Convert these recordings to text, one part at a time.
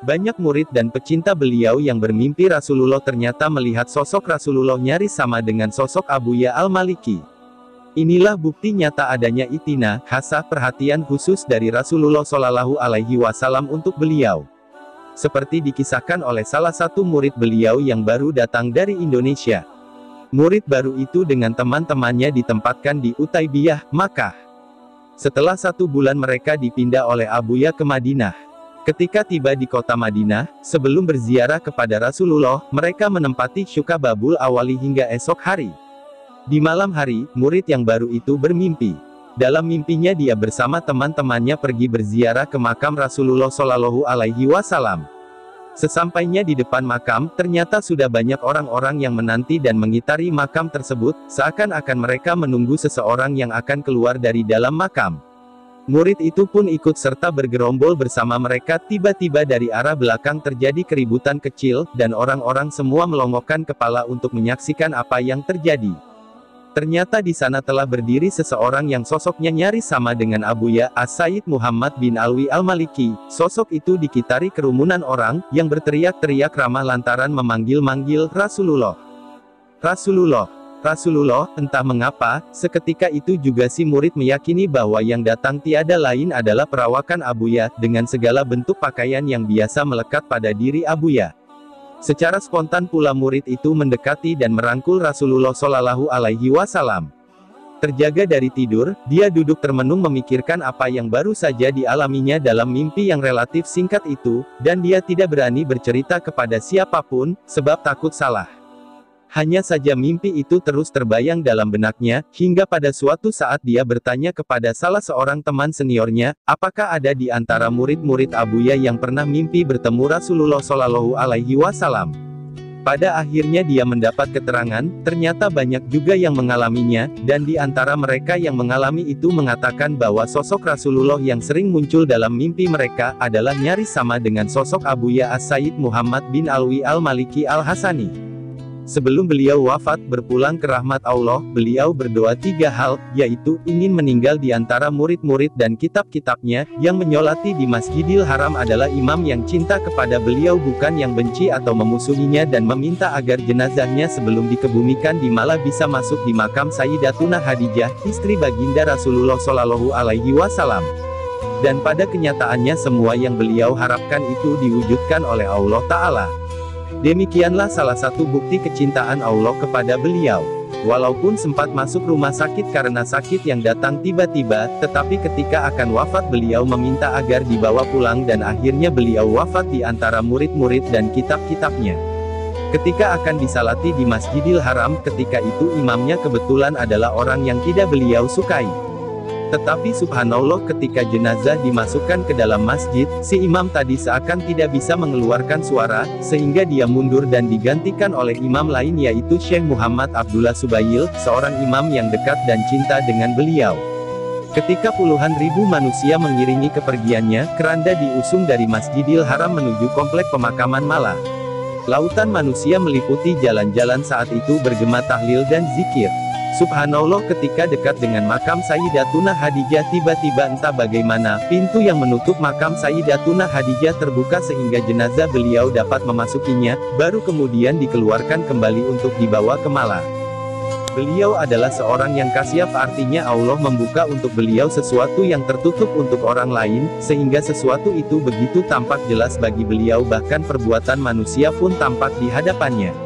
Banyak murid dan pecinta beliau yang bermimpi Rasulullah ternyata melihat sosok Rasulullah nyaris sama dengan sosok Abuya al-Maliki. Inilah bukti nyata adanya itina, hasah perhatian khusus dari Rasulullah Shallallahu Alaihi Wasallam untuk beliau. Seperti dikisahkan oleh salah satu murid beliau yang baru datang dari Indonesia. Murid baru itu dengan teman-temannya ditempatkan di Utaibiyah, Makkah. Setelah 1 bulan mereka dipindah oleh Abuya ke Madinah. Ketika tiba di kota Madinah, sebelum berziarah kepada Rasulullah, mereka menempati Syuka Babul Awali hingga esok hari. Di malam hari, murid yang baru itu bermimpi. Dalam mimpinya dia bersama teman-temannya pergi berziarah ke makam Rasulullah Shallallahu Alaihi Wasallam. Sesampainya di depan makam, ternyata sudah banyak orang-orang yang menanti dan mengitari makam tersebut, seakan-akan mereka menunggu seseorang yang akan keluar dari dalam makam. Murid itu pun ikut serta bergerombol bersama mereka. Tiba-tiba dari arah belakang terjadi keributan kecil, dan orang-orang semua melongokkan kepala untuk menyaksikan apa yang terjadi. Ternyata di sana telah berdiri seseorang yang sosoknya nyaris sama dengan Abuya, As-Sayyid Muhammad bin Alwi al-Maliki. Sosok itu dikitari kerumunan orang, yang berteriak-teriak ramah lantaran memanggil-manggil, Rasulullah. Rasulullah. Rasulullah, entah mengapa, seketika itu juga si murid meyakini bahwa yang datang tiada lain adalah perawakan Abuya, dengan segala bentuk pakaian yang biasa melekat pada diri Abuya. Secara spontan pula murid itu mendekati dan merangkul Rasulullah Shallallahu Alaihi Wasallam. Terjaga dari tidur, dia duduk termenung memikirkan apa yang baru saja dialaminya dalam mimpi yang relatif singkat itu, dan dia tidak berani bercerita kepada siapapun, sebab takut salah. Hanya saja mimpi itu terus terbayang dalam benaknya, hingga pada suatu saat dia bertanya kepada salah seorang teman seniornya, apakah ada di antara murid-murid Abuya yang pernah mimpi bertemu Rasulullah Shallallahu Alaihi Wasallam. Pada akhirnya dia mendapat keterangan, ternyata banyak juga yang mengalaminya, dan di antara mereka yang mengalami itu mengatakan bahwa sosok Rasulullah yang sering muncul dalam mimpi mereka, adalah nyaris sama dengan sosok Abuya As-Sayyid Muhammad bin Alwi al-Maliki al-Hasani. Sebelum beliau wafat berpulang ke rahmat Allah, beliau berdoa 3 hal, yaitu, ingin meninggal di antara murid-murid dan kitab-kitabnya, yang menyolati di Masjidil Haram adalah imam yang cinta kepada beliau bukan yang benci atau memusuhinya dan meminta agar jenazahnya sebelum dikebumikan di Malah bisa masuk di makam Sayyidatuna Khadijah, istri baginda Rasulullah Shallallahu Alaihi Wasallam. Dan pada kenyataannya semua yang beliau harapkan itu diwujudkan oleh Allah Ta'ala. Demikianlah salah satu bukti kecintaan Allah kepada beliau. Walaupun sempat masuk rumah sakit karena sakit yang datang tiba-tiba, tetapi ketika akan wafat beliau meminta agar dibawa pulang dan akhirnya beliau wafat di antara murid-murid dan kitab-kitabnya. Ketika akan disalati di Masjidil Haram, ketika itu imamnya kebetulan adalah orang yang tidak beliau sukai. Tetapi subhanallah ketika jenazah dimasukkan ke dalam masjid, si imam tadi seakan tidak bisa mengeluarkan suara, sehingga dia mundur dan digantikan oleh imam lain yaitu Syekh Muhammad Abdullah Subail, seorang imam yang dekat dan cinta dengan beliau. Ketika puluhan ribu manusia mengiringi kepergiannya, keranda diusung dari Masjidil Haram menuju komplek pemakaman Malah. Lautan manusia meliputi jalan-jalan saat itu bergema tahlil dan zikir. Subhanallah ketika dekat dengan makam Sayyidatuna Khadijah tiba-tiba entah bagaimana, pintu yang menutup makam Sayyidatuna Khadijah terbuka sehingga jenazah beliau dapat memasukinya, baru kemudian dikeluarkan kembali untuk dibawa ke Malah. Beliau adalah seorang yang kasyaf, artinya Allah membuka untuk beliau sesuatu yang tertutup untuk orang lain, sehingga sesuatu itu begitu tampak jelas bagi beliau bahkan perbuatan manusia pun tampak di hadapannya.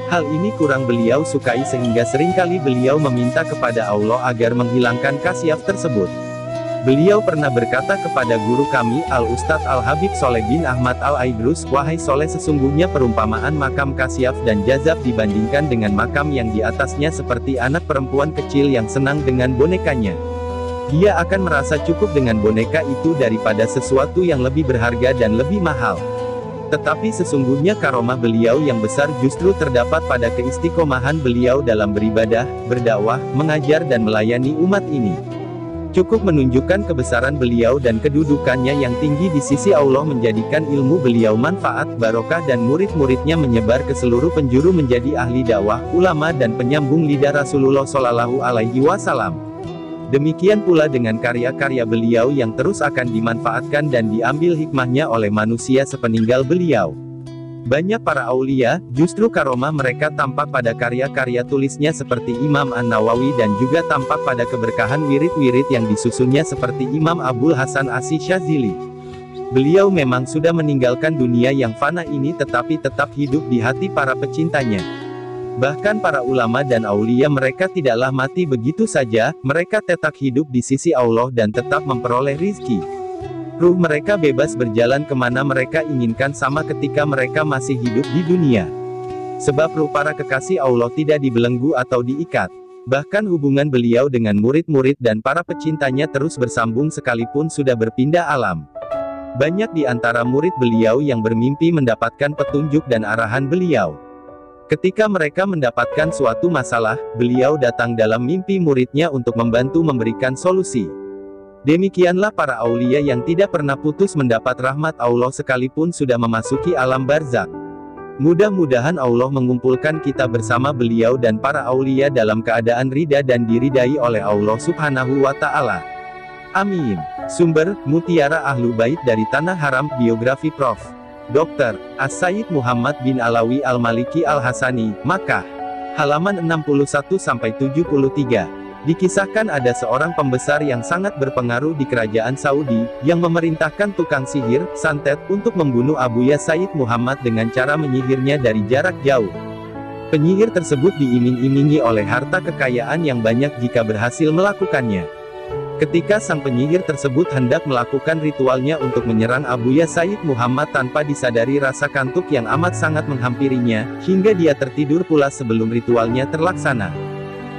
Hal ini kurang beliau sukai sehingga seringkali beliau meminta kepada Allah agar menghilangkan kasyaf tersebut. Beliau pernah berkata kepada guru kami, Al-Ustadz Al-Habib Soleh bin Ahmad Al-Aidrus, wahai Soleh, sesungguhnya perumpamaan makam kasyaf dan jazab dibandingkan dengan makam yang di atasnya seperti anak perempuan kecil yang senang dengan bonekanya. Dia akan merasa cukup dengan boneka itu daripada sesuatu yang lebih berharga dan lebih mahal. Tetapi sesungguhnya karomah beliau yang besar justru terdapat pada keistiqomahan beliau dalam beribadah, berdakwah, mengajar dan melayani umat ini. Cukup menunjukkan kebesaran beliau dan kedudukannya yang tinggi di sisi Allah menjadikan ilmu beliau manfaat, barokah dan murid-muridnya menyebar ke seluruh penjuru menjadi ahli dakwah, ulama dan penyambung lidah Rasulullah Shallallahu Alaihi Wasallam. Demikian pula dengan karya-karya beliau yang terus akan dimanfaatkan dan diambil hikmahnya oleh manusia sepeninggal beliau. Banyak para aulia, justru karomah mereka tampak pada karya-karya tulisnya seperti Imam An-Nawawi dan juga tampak pada keberkahan wirid-wirid yang disusunnya seperti Imam Abul Hasan Asy-Syadzili. Beliau memang sudah meninggalkan dunia yang fana ini tetapi tetap hidup di hati para pecintanya. Bahkan para ulama dan aulia mereka tidaklah mati begitu saja, mereka tetap hidup di sisi Allah dan tetap memperoleh rizki. Ruh mereka bebas berjalan kemana mereka inginkan sama ketika mereka masih hidup di dunia. Sebab ruh para kekasih Allah tidak dibelenggu atau diikat. Bahkan hubungan beliau dengan murid-murid dan para pecintanya terus bersambung sekalipun sudah berpindah alam. Banyak di antara murid beliau yang bermimpi mendapatkan petunjuk dan arahan beliau. Ketika mereka mendapatkan suatu masalah, beliau datang dalam mimpi muridnya untuk membantu memberikan solusi. Demikianlah para aulia yang tidak pernah putus mendapat rahmat Allah sekalipun sudah memasuki alam barzakh. Mudah-mudahan Allah mengumpulkan kita bersama beliau dan para aulia dalam keadaan ridha dan diridai oleh Allah Subhanahu wa Ta'ala. Amin. Sumber, Mutiara Ahlu Bait dari Tanah Haram. Biografi Prof. Dr. As-Sayyid Muhammad bin Alawi Al-Maliki Al-Hasani, Makkah. Halaman 61-73. Dikisahkan ada seorang pembesar yang sangat berpengaruh di kerajaan Saudi, yang memerintahkan tukang sihir, santet, untuk membunuh Abuya Sayyid Muhammad dengan cara menyihirnya dari jarak jauh. Penyihir tersebut diiming-imingi oleh harta kekayaan yang banyak jika berhasil melakukannya. Ketika sang penyihir tersebut hendak melakukan ritualnya untuk menyerang Abuya Sayyid Muhammad tanpa disadari rasa kantuk yang amat sangat menghampirinya, hingga dia tertidur pula sebelum ritualnya terlaksana.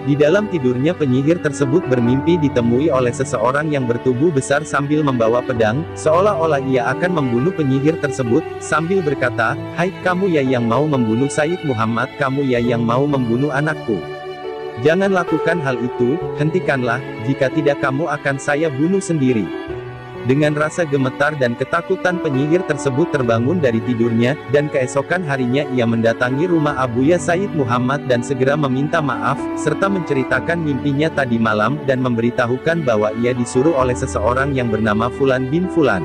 Di dalam tidurnya penyihir tersebut bermimpi ditemui oleh seseorang yang bertubuh besar sambil membawa pedang, seolah-olah ia akan membunuh penyihir tersebut, sambil berkata, "Hai, kamu ya yang mau membunuh Sayyid Muhammad, kamu ya yang mau membunuh anakku. Jangan lakukan hal itu, hentikanlah, jika tidak kamu akan saya bunuh sendiri." Dengan rasa gemetar dan ketakutan penyihir tersebut terbangun dari tidurnya, dan keesokan harinya ia mendatangi rumah Abuya Sayyid Muhammad dan segera meminta maaf, serta menceritakan mimpinya tadi malam, dan memberitahukan bahwa ia disuruh oleh seseorang yang bernama Fulan bin Fulan.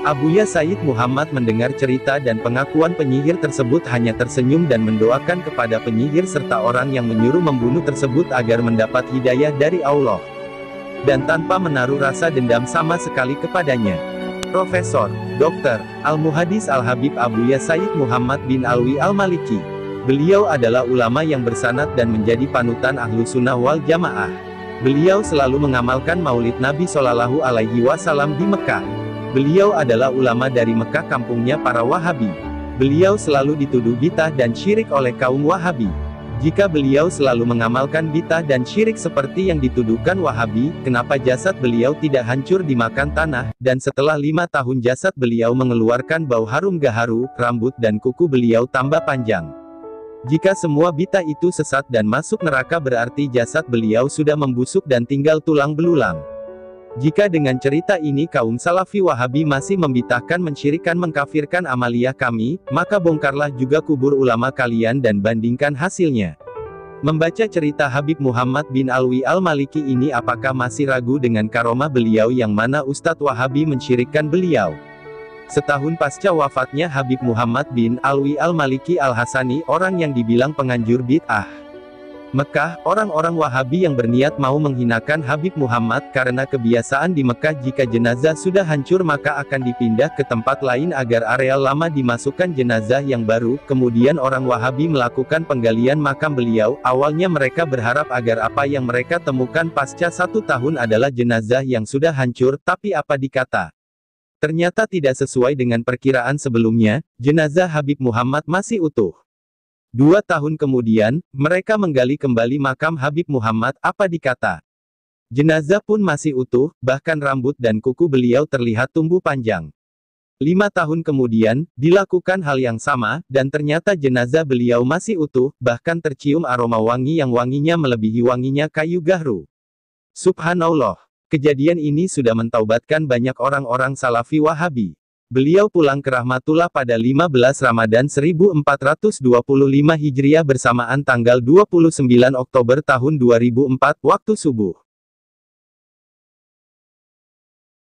Abuya Sayyid Muhammad mendengar cerita dan pengakuan penyihir tersebut hanya tersenyum dan mendoakan kepada penyihir serta orang yang menyuruh membunuh tersebut agar mendapat hidayah dari Allah. Dan tanpa menaruh rasa dendam sama sekali kepadanya. Profesor, Dr. Al-Muhadis Al-Habib Abuya Sayyid Muhammad bin Alwi Al-Maliki. Beliau adalah ulama yang bersanad dan menjadi panutan Ahlu Sunnah wal Jamaah. Beliau selalu mengamalkan maulid Nabi Shallallahu Alaihi Wasallam di Mekah. Beliau adalah ulama dari Mekah, kampungnya para Wahabi. Beliau selalu dituduh bid'ah dan syirik oleh kaum Wahabi. Jika beliau selalu mengamalkan bid'ah dan syirik seperti yang dituduhkan Wahabi, kenapa jasad beliau tidak hancur dimakan tanah, dan setelah 5 tahun jasad beliau mengeluarkan bau harum gaharu, rambut dan kuku beliau tambah panjang? Jika semua bid'ah itu sesat dan masuk neraka berarti jasad beliau sudah membusuk dan tinggal tulang belulang. Jika dengan cerita ini kaum Salafi Wahabi masih membid'ahkan, mensyirikkan, mengkafirkan amaliyah kami, maka bongkarlah juga kubur ulama kalian dan bandingkan hasilnya. Membaca cerita Habib Muhammad bin Alwi Al-Maliki ini, apakah masih ragu dengan karomah beliau yang mana Ustadz Wahabi mensyirikkan beliau? Setahun pasca wafatnya Habib Muhammad bin Alwi Al-Maliki Al-Hasani, orang yang dibilang penganjur bid'ah Mekah, orang-orang Wahabi yang berniat mau menghinakan Habib Muhammad karena kebiasaan di Mekah jika jenazah sudah hancur maka akan dipindah ke tempat lain agar areal lama dimasukkan jenazah yang baru. Kemudian orang Wahabi melakukan penggalian makam beliau. Awalnya mereka berharap agar apa yang mereka temukan pasca 1 tahun adalah jenazah yang sudah hancur, tapi apa dikata? Ternyata tidak sesuai dengan perkiraan sebelumnya, jenazah Habib Muhammad masih utuh. 2 tahun kemudian, mereka menggali kembali makam Habib Muhammad, apa dikata? Jenazah pun masih utuh, bahkan rambut dan kuku beliau terlihat tumbuh panjang. 5 tahun kemudian, dilakukan hal yang sama, dan ternyata jenazah beliau masih utuh, bahkan tercium aroma wangi yang wanginya melebihi wanginya kayu gahru. Subhanallah. Kejadian ini sudah mentaubatkan banyak orang-orang Salafi Wahabi. Beliau pulang ke Rahmatullah pada 15 Ramadan 1425 Hijriah bersamaan tanggal 29 Oktober tahun 2004, waktu subuh.